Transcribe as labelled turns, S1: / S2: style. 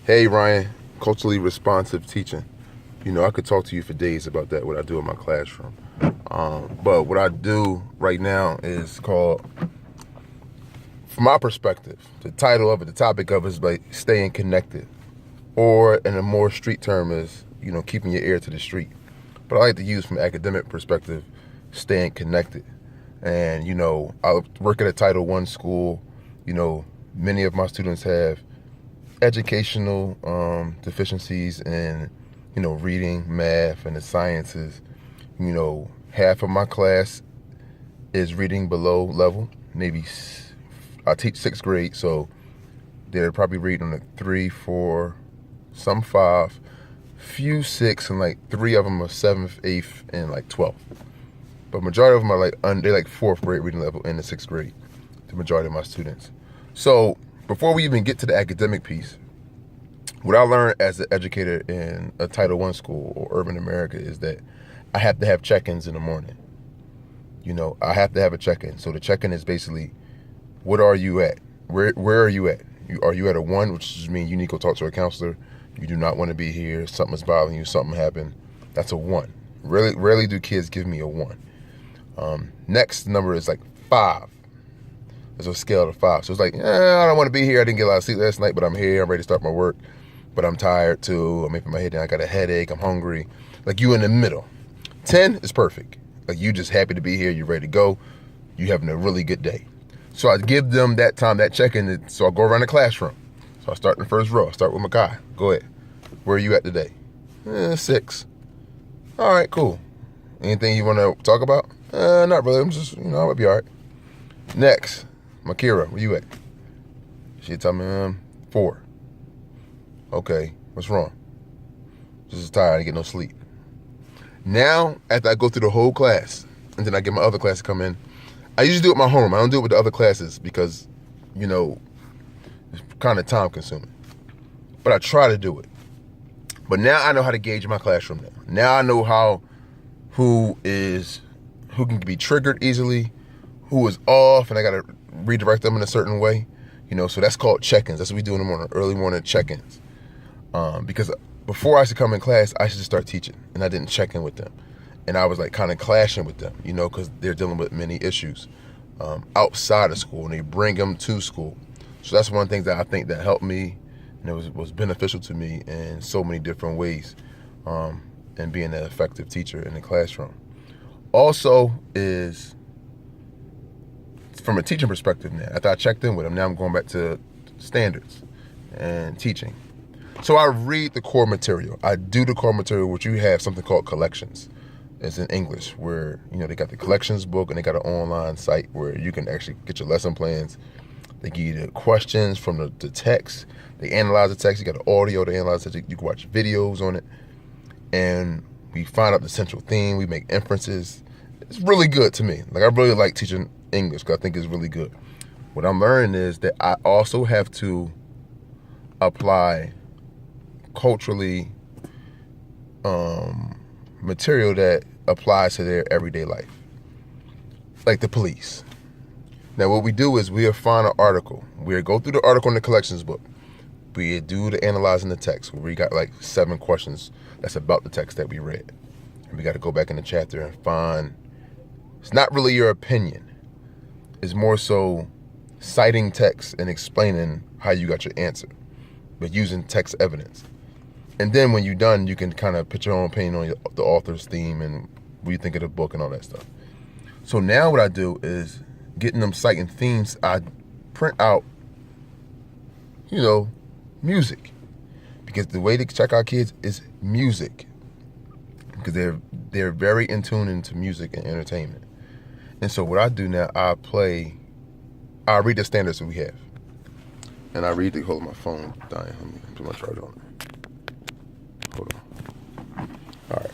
S1: Hey Ryan, culturally responsive teaching. I could talk to you for days about that, what I do in my classroom. But what I do right now is called, from my perspective, the title of it, the topic of it is like staying connected. Or in a more street term is, keeping your ear to the street. But I like to use from an academic perspective, staying connected. And, I work at a Title I school. Many of my students have educational deficiencies in, reading, math, and the sciences. Half of my class is reading below level. I teach sixth grade, so they're probably reading like 3, 4, some 5, few 6, and like 3 of them are 7th, 8th, and like 12th. But majority of them are they're like 4th grade reading level in the 6th grade. The majority of my students. So before we even get to the academic piece, what I learned as an educator in a Title I school or urban America is that I have to have check-ins in the morning. I have to have a check-in. So the check-in is basically, what are you at? Where are you at? Are you at a 1, which just means you need to go talk to a counselor. You do not want to be here. Something's bothering you. Something happened. That's a 1. Rarely do kids give me a 1. Next number is like 5. There's a scale of 5. So it's like, I don't want to be here. I didn't get a lot of sleep last night, but I'm here. I'm ready to start my work. But I'm tired too. I'm making my head down. I got a headache. I'm hungry. Like you in the middle. 10 is perfect. Like you just happy to be here. You're ready to go. You having a really good day. So I give them that time, that check-in. So I go around the classroom. So I start in the first row. I start with my guy. Go ahead. Where are you at today? 6. All right, cool. Anything you want to talk about? Not really. I'm just, I'll be all right. Next, Makira, where you at? She tell me 4. Okay, what's wrong? Just tired, I get no sleep. Now, after I go through the whole class, and then I get my other class to come in, I usually do it at my home. I don't do it with the other classes because, it's kind of time consuming. But I try to do it. But now I know how to gauge my classroom now. Now I know who can be triggered easily, who is off, and I got to redirect them in a certain way. So that's called check-ins. That's what we do in the morning, early morning check-ins. Because before I used to come in class, I used to start teaching, and I didn't check in with them. And I was like kind of clashing with them, because they're dealing with many issues outside of school, and they bring them to school. So that's one of the things that I think that helped me, and it was beneficial to me in so many different ways, and being an effective teacher in the classroom. Also is, from a teaching perspective now, after I checked in with them, now I'm going back to standards and teaching. So I read the core material. I do the core material, which you have something called collections. It's in English, where, they got the collections book, and they got an online site where you can actually get your lesson plans. They give you the questions from the text. They analyze the text. You got the audio to analyze it. You can watch videos on it. And we find out the central theme. We make inferences. It's really good to me. Like, I really like teaching English because I think it's really good. What I'm learning is that I also have to apply culturally material that applies to their everyday life. Like the police. Now what we do is we'll find an article. We'll go through the article in the collections book. We do the analyzing the text, where we got like 7 questions that's about the text that we read. And we got to go back in the chapter and find, it's not really your opinion. It's more so citing text and explaining how you got your answer, but using text evidence. And then when you're done, you can kind of put your own opinion on the author's theme and what you think of the book and all that stuff. So now what I do is, getting them citing themes, I print out, music. Because the way to check our kids is music. Because they're very in tune into music and entertainment. And so what I do now, I read the standards that we have. And I read hold on, my phone dying. Let me put my charger on. Hold on. All right.